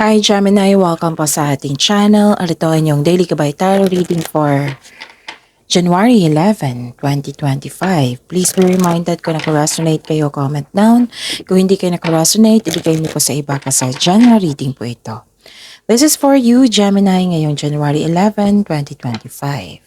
Hi Gemini, welcome po sa ating channel. Ito ang inyong daily gabay tarot reading for January 11, 2025. Please be reminded kung naka-resonate kayo, comment down. Kung hindi kayo naka-resonate, ibigay niyo po sa iba kasi general reading po ito. This is for you, Gemini, ngayong January 11, 2025.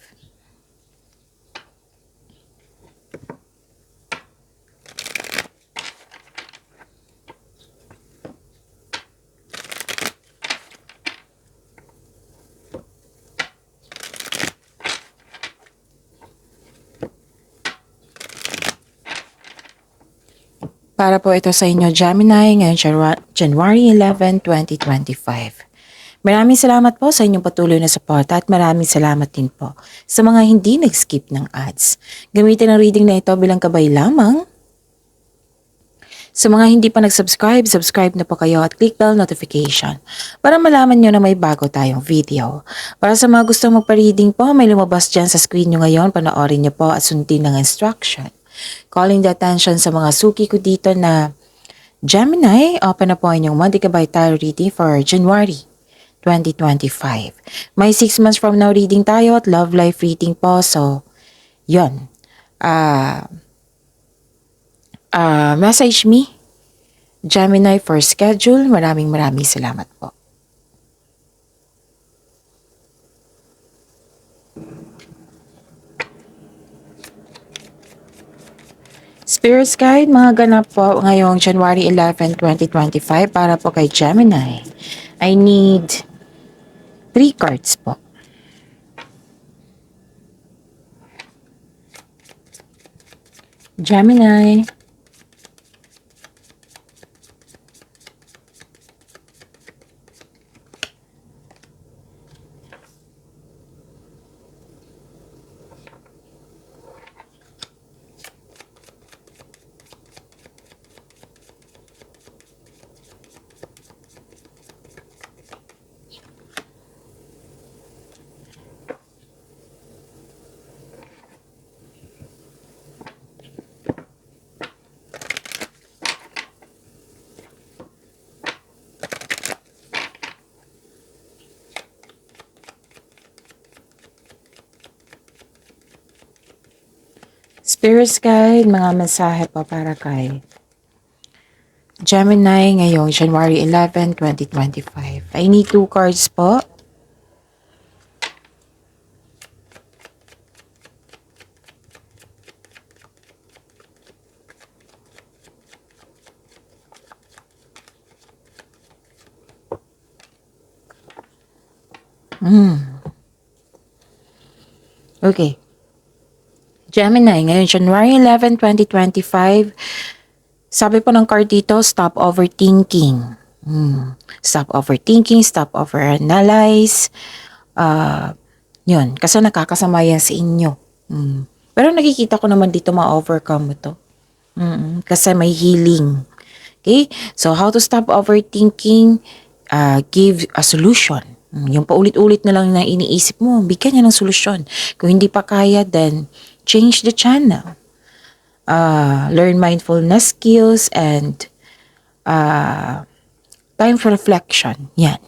Para po ito sa inyo, Gemini, ngayong January 11, 2025. Maraming salamat po sa inyong patuloy na suporta at maraming salamat din po sa mga hindi nag-skip ng ads. Gamitin ang reading na ito bilang gabay lamang. Sa mga hindi pa nag-subscribe, subscribe na po kayo at click bell notification para malaman nyo na may bago tayong video. Para sa mga gustong magpa-reading po, may lumabas dyan sa screen nyo ngayon, panoorin nyo po at sundin ng instruction. Calling the attention sa mga suki ko dito na Gemini, open na po inyong monthly gabay tarot reading for January 2025. May 6 months from now reading tayo at love life reading po. So, yun. Message me, Gemini, for schedule. Maraming salamat po. Spirit's Guide, mga ganap po ngayong January 11, 2025 para po kay Gemini. I need 3 cards po. Gemini. Spirit's Guide, mga mensahe po para kay Gemini ngayong January 11, 2025. I need 2 cards po. Okay. Gemini, ngayon January 11, 2025, sabi po ng card dito, stop overthinking. Stop overthinking, stop overanalyze. Yun, kasi nakakasama yan sa inyo. Pero nakikita ko naman dito ma-overcome mo to. Kasi may healing. Okay? So, how to stop overthinking? Give a solution. Yung paulit-ulit na lang na iniisip mo, bigyan niya ng solusyon. Kung hindi pa kaya, then change the channel. Learn mindfulness skills and time for reflection. Yan.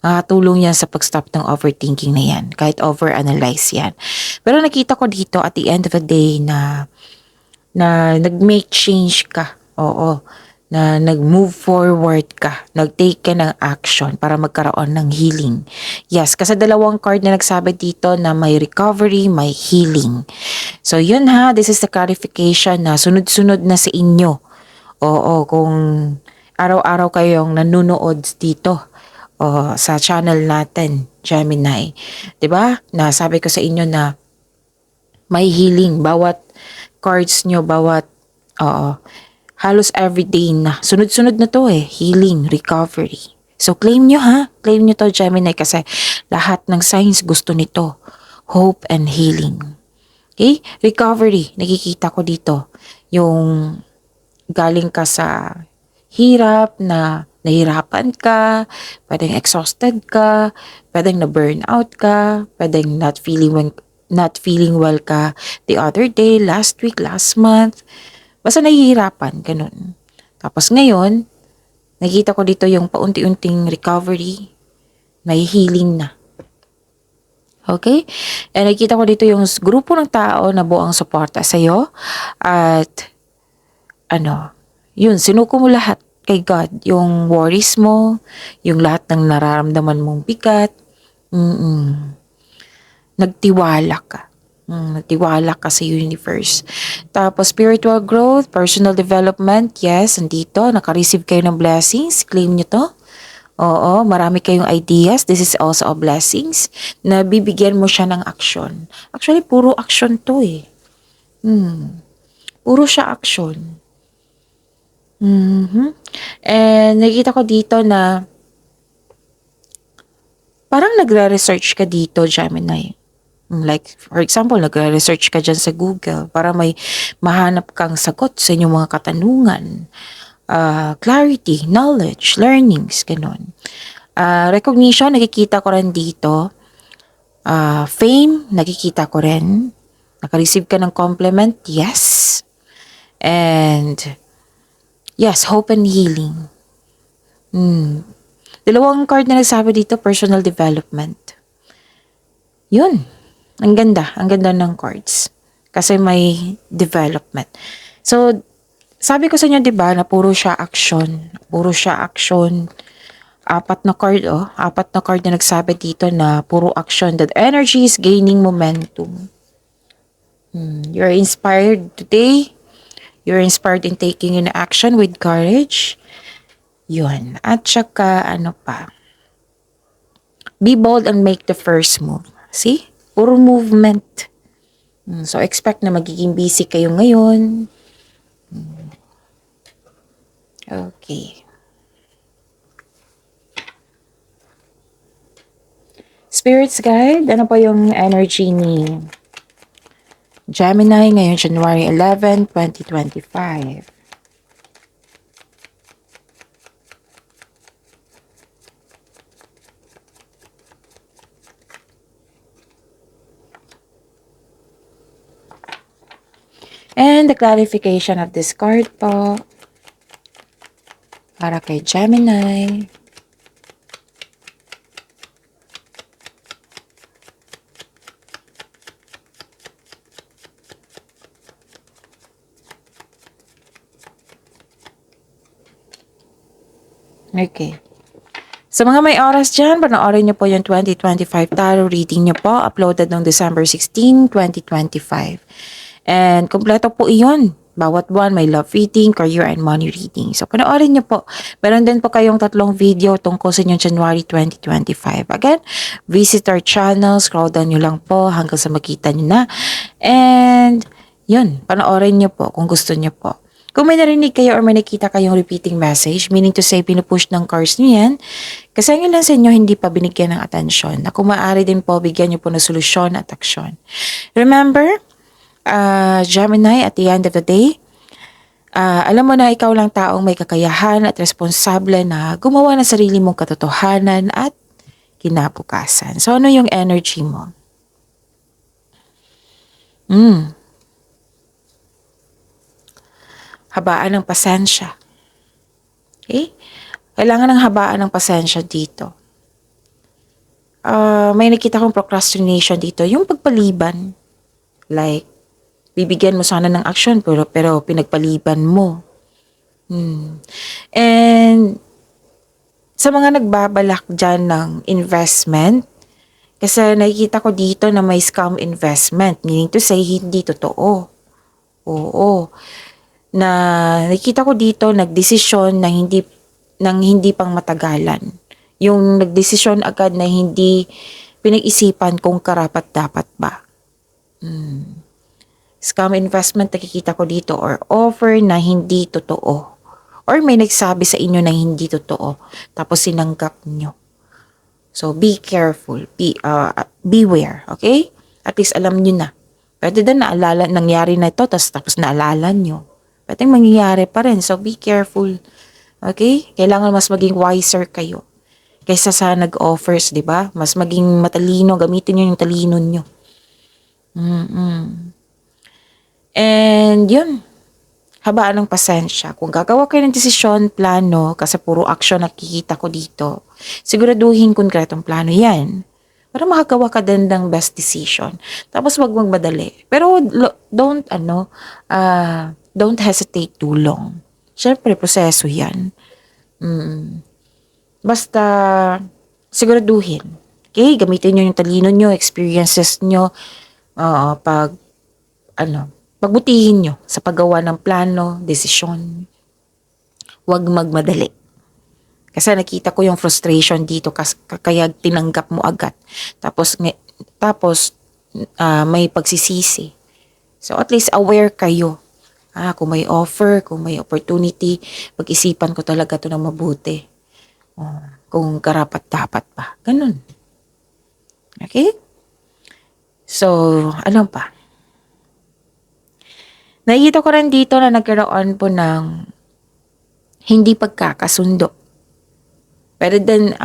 Makatulong yan sa pag-stop ng overthinking na yan. Kahit overanalyze yan. Pero nakita ko dito at the end of the day na nag-make change ka. Oo. Na nag-move forward ka. Nag-take ka ng action para magkaroon ng healing. Yes, kasi dalawang card na nagsabi dito na may recovery, may healing. So yun ha, this is the clarification na sunod-sunod na sa inyo. Oo, kung araw-araw kayong nanonood dito sa channel natin, Gemini. 'Di ba? Na sabi ko sa inyo na may healing bawat cards nyo, bawat halos everyday na. Sunod-sunod na to healing, recovery. So claim nyo ha, claim nyo to Gemini kasi lahat ng signs gusto nito. Hope and healing. Okay? Recovery, nakikita ko dito. Yung galing ka sa hirap na nahirapan ka, pwedeng exhausted ka, pwedeng na-burnout ka, pwedeng not feeling well ka the other day, last week, last month. Basta nahihirapan, ganun. Tapos ngayon, Nakita ko dito yung paunti-unting recovery. May healing na. Okay? And nakita ko dito yung grupo ng tao na buong suporta sa'yo. At, yun, sinuko mo lahat kay God. Yung worries mo, yung lahat ng nararamdaman mong bigat. Nagtiwala ka. Nagtiwala ka sa universe. Tapos, spiritual growth, personal development, yes, andito, naka-receive kayo ng blessings, claim nyo to. Oo, marami kayong ideas, this is also a blessings, na bibigyan mo siya ng action. Actually, puro action to eh. Puro siya action. And nakita ko dito na parang nagre-research ka dito, Gemini. Like, for example, nagre-research ka dyan sa Google para may mahanap kang sagot sa inyong mga katanungan. Clarity, knowledge, learnings, ganun. Recognition, nakikita ko rin dito. Fame, nakikita ko rin. Naka-receive ka ng compliment, yes. And, yes, hope and healing. Dalawang card na nagsabi dito, personal development. Yun. Ang ganda ng cards. Kasi may development. So, sabi ko sa inyo, 'di ba, na puro siya action. Apat na card na nagsabi dito na puro action. That energy is gaining momentum. You're inspired today. You're inspired in taking an action with courage. Yun. At saka, be bold and make the first move. See? Puro movement. So, expect na magiging busy kayo ngayon. Okay. Spirits guide, ano po yung energy ni Gemini ngayon, January 11, 2025? And the clarification of this card po para kay Gemini. Okay. Sa mga may oras dyan, panoorin niyo po yung 2025 tarot reading niyo po, uploaded noong December 16, 2025. And kompleto po iyon. Bawat buwan may love reading, career, and money reading. So, panoorin niyo po. Meron din po kayong 3 video tungkol sa inyong January 2025. Again, visit our channel, scroll down niyo lang po hanggang sa makita niyo na. And, yun, panoorin niyo po kung gusto niyo po. Kung may narinig kayo or may nakita kayong repeating message, meaning to say pinupush ng cards niyo yan, kasi ang ilan sa inyo hindi pa binigyan ng atensyon, na kung maaari din po, bigyan niyo po ng solusyon at aksyon. Remember, Gemini, at the end of the day, alam mo na ikaw lang taong may kakayahan at responsable na gumawa ng sarili mong katotohanan at kinabukasan. So, ano yung energy mo? Habaan ng pasensya. Okay? Kailangan ng habaan ng pasensya dito. May nakita kong procrastination dito. Yung pagpaliban. Like, bibigyan mo sana ng action pero pinagpaliban mo. And sa mga nagbabalak dyan ng investment, kasi nakikita ko dito na may scam investment. Meaning to say, hindi totoo. Oo. Na nakita ko dito nagdesisyon na hindi pang matagalan. Yung nagdesisyon agad na hindi pinag-isipan kung karapat-dapat ba. Scam investment nakikita ko dito, or offer na hindi totoo. Or may nagsabi sa inyo na hindi totoo, tapos sinanggap nyo. So, be careful. Beware, okay? At least alam nyo na. Pwede din naalala, nangyari na ito, tapos naalala nyo. Pwede mangyayari pa rin. So, be careful. Okay? Kailangan mas maging wiser kayo. Kaysa sa nag-offers, di ba? Mas maging matalino. Gamitin nyo yung talino nyo. And, yun. habaan ng pasensya. Kung gagawa kayo ng desisyon, plano, kasi puro action nakikita ko dito, siguraduhin konkretong plano yan. Para makagawa ka din ng best decision. Tapos wag magmadali. Pero don't hesitate too long. Siyempre, proseso yan. Basta, siguraduhin. Okay? Gamitin nyo yung talino nyo, experiences nyo, pag, pagbutihin nyo sa paggawa ng plano, desisyon. Huwag magmadali. Kasi nakita ko yung frustration dito kaya tinanggap mo agad. Tapos may pagsisisi. So at least aware kayo. Kung may offer, kung may opportunity, pag-isipan ko talaga to na mabuti. Kung karapat-dapat pa. Ganun. Okay? So, ano pa? Nakikita ko rin dito na nagkaroon po ng hindi pagkakasundo. Pero then,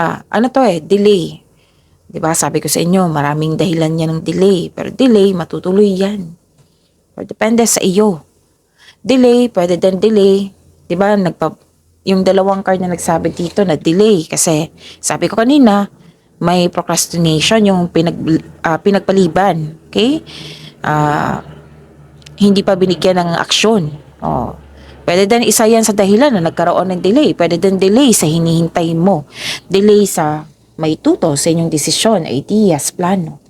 delay. Diba, sabi ko sa inyo, maraming dahilan yan ng delay. Pero delay, matutuloy yan. Pero depende sa iyo. Delay, pwede din delay. Diba, yung dalawang card na nagsabi dito na delay. Kasi, sabi ko kanina, may procrastination yung pinagpaliban. Okay? Hindi pa binigyan ng aksyon. Pwede din isa yan sa dahilan na nagkaroon ng delay. Pwede din delay sa hinihintayin mo. Delay sa may tuto sa inyong desisyon, ideas, plano.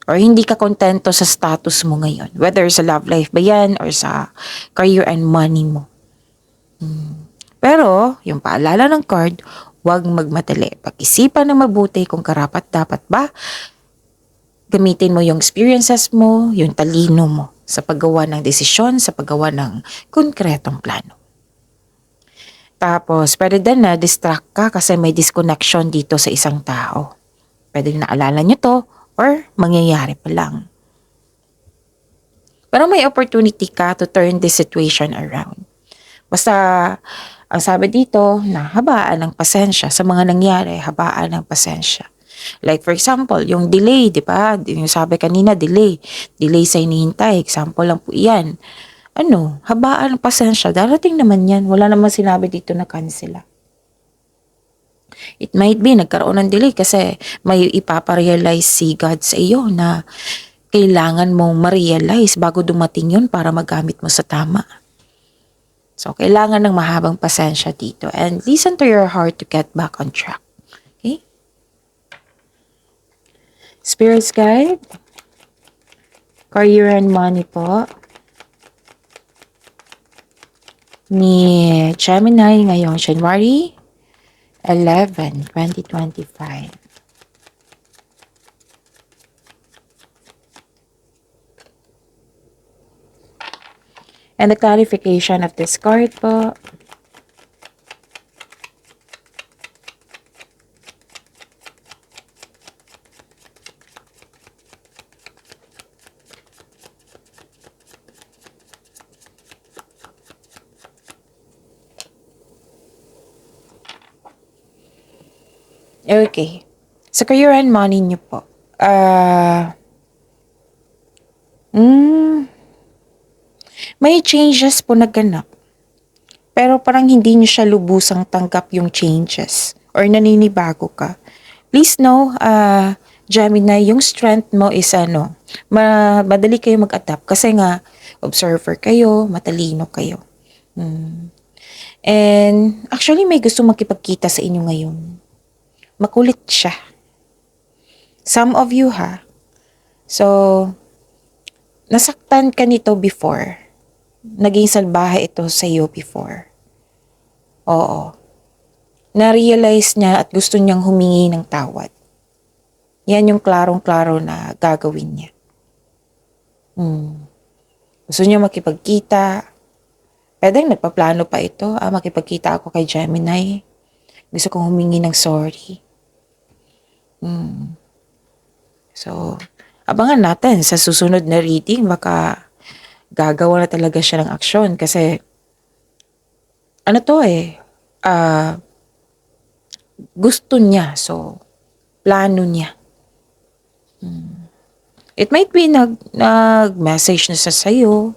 Or hindi ka kontento sa status mo ngayon. Whether sa love life ba yan or sa career and money mo. Pero, yung paalala ng card, huwag magmadali. Pag-isipan na mabuti kung karapat-dapat ba. Gamitin mo yung experiences mo, yung talino mo sa paggawa ng desisyon, sa paggawa ng konkretong plano. Tapos, pwede din na distract ka kasi may disconnection dito sa isang tao. Pwede naalala nyo to or mangyayari pa lang. Pero may opportunity ka to turn this situation around. Basta, ang sabi dito, na habaan ng pasensya sa mga nangyari, habaan ng pasensya. Like for example, yung delay, di ba? Yung sabi kanina, delay. Delay sa hinihintay. Example lang po iyan. Habaan ng pasensya. Darating naman yan. Wala naman sinabi dito na cancel. It might be, nagkaroon ng delay kasi may ipaparealize si God sa iyo na kailangan mong ma-realize bago dumating yun para magamit mo sa tama. So, kailangan ng mahabang pasensya dito. And listen to your heart to get back on track. Okay? Spirit's Guide, career and money po, ni Gemini ngayong January 11, 2025. And the clarification of this card po, okay. Sa career and money niyo po. May changes po na ganap. Pero parang hindi niyo siya lubusang tanggap yung changes. Or naninibago ka. Please know, Gemini, yung strength mo is madali kayo mag-adapt. Kasi nga, observer kayo, matalino kayo. And actually, may gusto makipagkita sa inyo ngayon. Makulit siya. Some of you So, nasaktan ka nito before. Naging salbahe ito sa iyo before. Oo. Na-realize niya at gusto niyang humingi ng tawad. Yan yung klarong-klaro na gagawin niya. Gusto niya makipagkita. Pwedeng nagpaplano pa ito. Makipagkita ako kay Gemini. Gusto kong humingi ng sorry. So, abangan natin sa susunod na reading. Baka gagawa na talaga siya ng aksyon. Kasi, gusto niya. So, plano niya. It might be nag-message na sa sayo.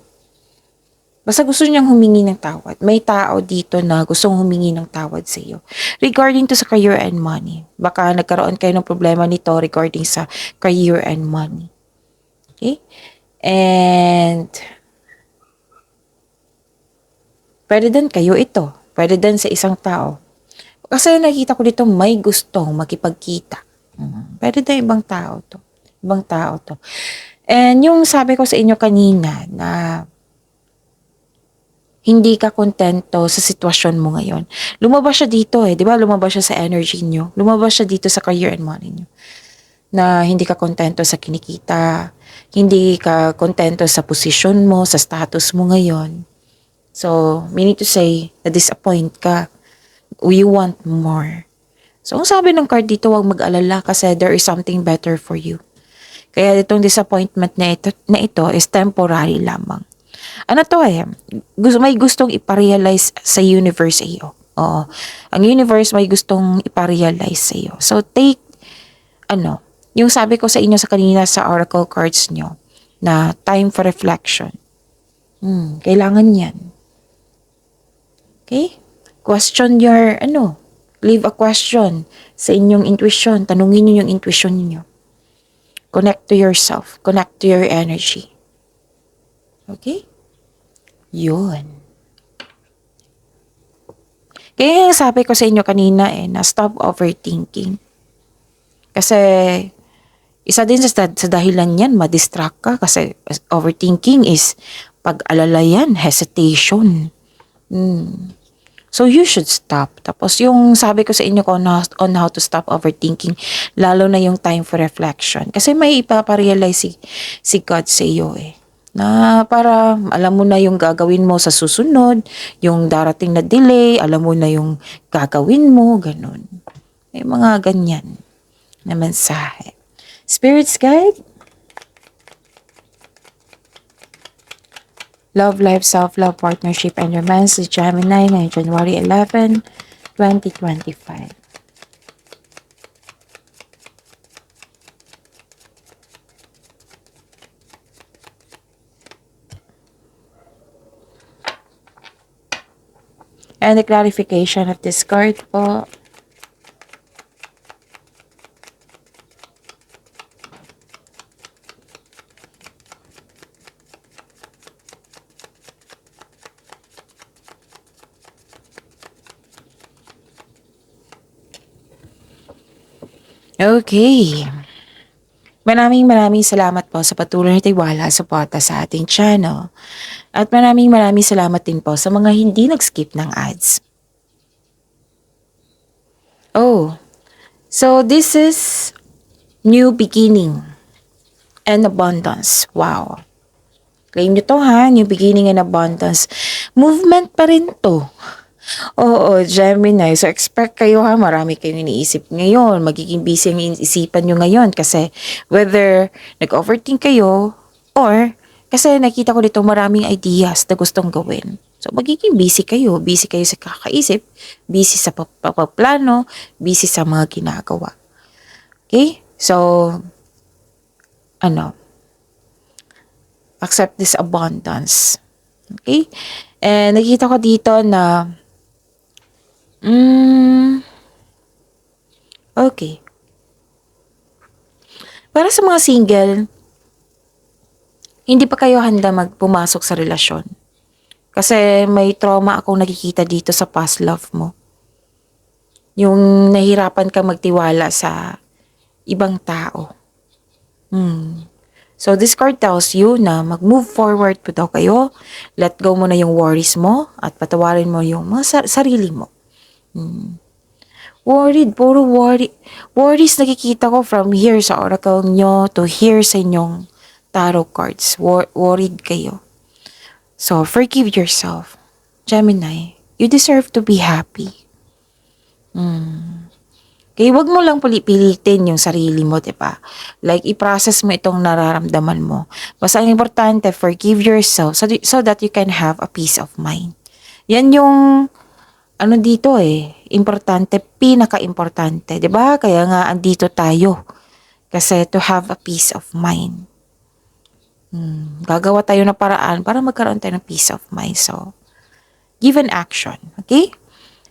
Basta gusto niyang humingi ng tawad. May tao dito na gustong humingi ng tawad sa iyo. Regarding to sa career and money. Baka nagkaroon kayo ng problema nito regarding sa career and money. Okay? And pwede din kayo ito. Pwede din sa isang tao. Kasi nakita ko dito may gustong makipagkita. Pwede din ibang tao to. Ibang tao to. And yung sabi ko sa inyo kanina na hindi ka kontento sa sitwasyon mo ngayon. Lumabas siya dito di ba? Lumabas siya sa energy niyo. Lumabas siya dito sa career and money niyo. Na hindi ka kontento sa kinikita, hindi ka kontento sa posisyon mo, sa status mo ngayon. So, meaning to say, na-disappoint ka. You want more. So, ang sabi ng card dito, huwag mag-alala kasi there is something better for you. Kaya itong disappointment na ito is temporary lamang. Ano to may gustong iparealize sa universe sa iyo. Oo. Ang universe may gustong iparealize sa iyo. So, take, yung sabi ko sa inyo sa kanina sa oracle cards nyo, na time for reflection. Kailangan yan. Okay? Question your, leave a question sa inyong intuition. Tanungin niyo yung intuition niyo. Connect to yourself. Connect to your energy. Okay? Yun. Kaya yung sabi ko sa inyo kanina na stop overthinking. Kasi isa din sa dahilan yan, madistract ka. Kasi overthinking is pag-alala yan, hesitation. So you should stop. Tapos yung sabi ko sa inyo on how to stop overthinking, lalo na yung time for reflection. Kasi may ipaparealize si God sa iyo na para alam mo na yung gagawin mo sa susunod, yung darating na delay, alam mo na yung gagawin mo, ganun. May mga ganyan na mensahe. Spirits guide. Love, life, self-love, partnership, and romance with Gemini ngayong January 11, 2025. And the clarification of this card po. Okay. Maraming salamat po sa patuloy na tiwala at suporta sa ating channel. At maraming salamat din po sa mga hindi nag-skip ng ads. Oh, so this is new beginning and abundance. Wow. Claim nyo to new beginning and abundance. Movement pa rin to. Oo, Gemini. So, expect kayo marami kayong iniisip ngayon. Magiging busy ang isipan nyo ngayon kasi whether nag-overthink kayo or kasi nakita ko dito maraming ideas na gustong gawin. So, magiging busy kayo. Busy kayo sa kakaisip, busy sa papaplano, busy sa mga ginagawa. Okay? So, accept this abundance. Okay? And nakita ko dito na okay. Para sa mga single, hindi pa kayo handa pumasok sa relasyon. Kasi may trauma akong nakikita dito sa past love mo. Yung nahirapan ka magtiwala sa ibang tao. So this card tells you na mag-move forward po daw kayo. Let go mo na yung worries mo at patawarin mo yung mga sarili mo. Worried, puro worries nakikita ko from here sa oracle nyo to here sa inyong tarot cards. Worried kayo. So, forgive yourself. Gemini, you deserve to be happy. Kaya wag mo lang pilitin yung sarili mo, diba? Like, i-process mo itong nararamdaman mo. Basta ang importante, forgive yourself so that you can have a peace of mind. Yan yung dito importante, pinaka-importante, 'di ba? Kaya nga andito tayo. Kasi to have a peace of mind. Gagawa tayo ng paraan para magkaroon tayo ng peace of mind. So, give an action. Okay?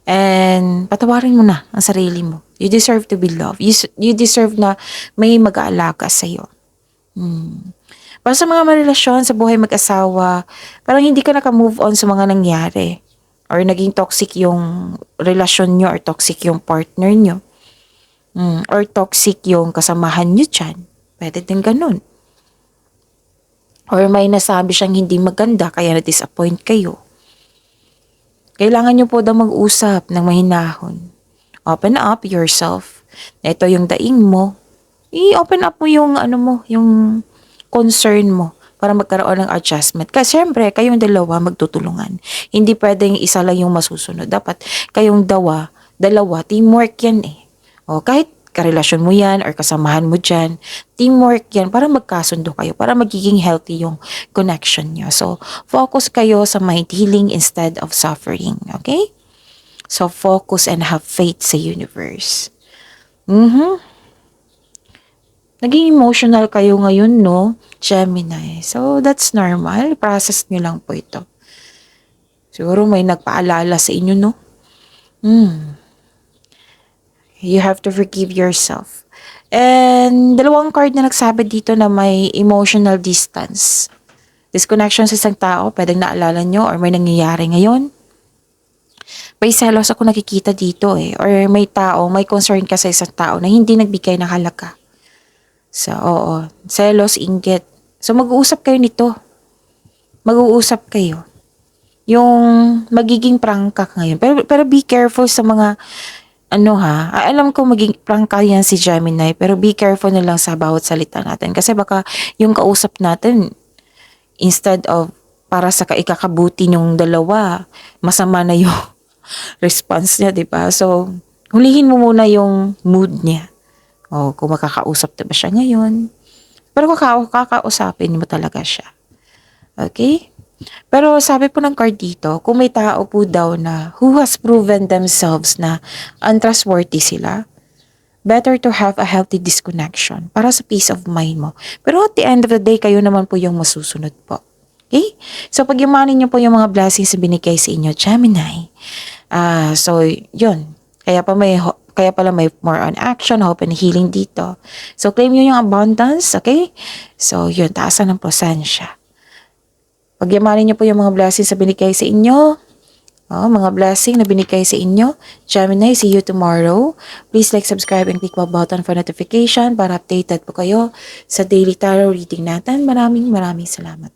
And patawarin mo na ang sarili mo. You deserve to be loved. You deserve na may mag-aalaga sa'yo. Para sa mga relasyon sa buhay mag-asawa, parang hindi ka naka-move on sa mga nangyari. Or naging toxic yung relasyon nyo or toxic yung partner nyo. Or toxic yung kasamahan nyo dyan. Pwede din ganun. Or may nasabi siyang hindi maganda kaya na-disappoint kayo. Kailangan nyo po daw mag-usap ng mahinahon. Open up yourself. Ito yung daing mo. I-open up mo yung yung concern mo para magkaroon ng adjustment. Kasi syempre, kayong dalawa magtutulungan. Hindi pwedeng isa lang yung masusunod. Dapat kayong dalawa, teamwork yan eh. O kahit karelasyon mo yan or kasamahan mo dyan, teamwork yan para magkasundo kayo, para magiging healthy yung connection nyo. So, focus kayo sa mind healing instead of suffering. Okay? So, focus and have faith sa universe. Naging emotional kayo ngayon, no? Gemini. So, that's normal. Process nyo lang po ito. Siguro may nagpaalala sa inyo, no? You have to forgive yourself. And dalawang card na nagsabi dito na may emotional distance. Disconnection sa isang tao, pwedeng naalala nyo or may nangyayari ngayon. May selos ako nakikita dito eh. Or may concern ka sa isang tao na hindi nagbigay ng halaga. So, oo. Selos, inggit. So, mag-uusap kayo nito. Mag-uusap kayo. Yung magiging prangka ngayon. Pero be careful sa mga alam ko maging prangka yan si Gemini, pero be careful na lang sa bawat salita natin. Kasi baka yung kausap natin, instead of para sa ikakabuti yung dalawa, masama na yung response niya, diba? So, hulihin mo muna yung mood niya. O, kung makakausap na ba siya ngayon. Pero kakausapin mo talaga siya. Okay? Pero sabi po ng card dito, kung may tao po daw na who has proven themselves na untrustworthy sila, better to have a healthy disconnection para sa peace of mind mo. Pero at the end of the day, kayo naman po yung masusunod po. Okay? So, pagyamanin niyo po yung mga blessings na binigay sa inyo, Gemini. So, yun. Kaya pala may more on action, hope and healing dito. So, claim nyo yung abundance, okay? So, yun, taasan ng prosensya. Pagyamanin niyo po yung mga blessings na binigay sa inyo. Mga blessing na binigay sa inyo. Gemini, see you tomorrow. Please like, subscribe, and click the button for notification para updated po kayo sa daily tarot reading natin. Maraming salamat.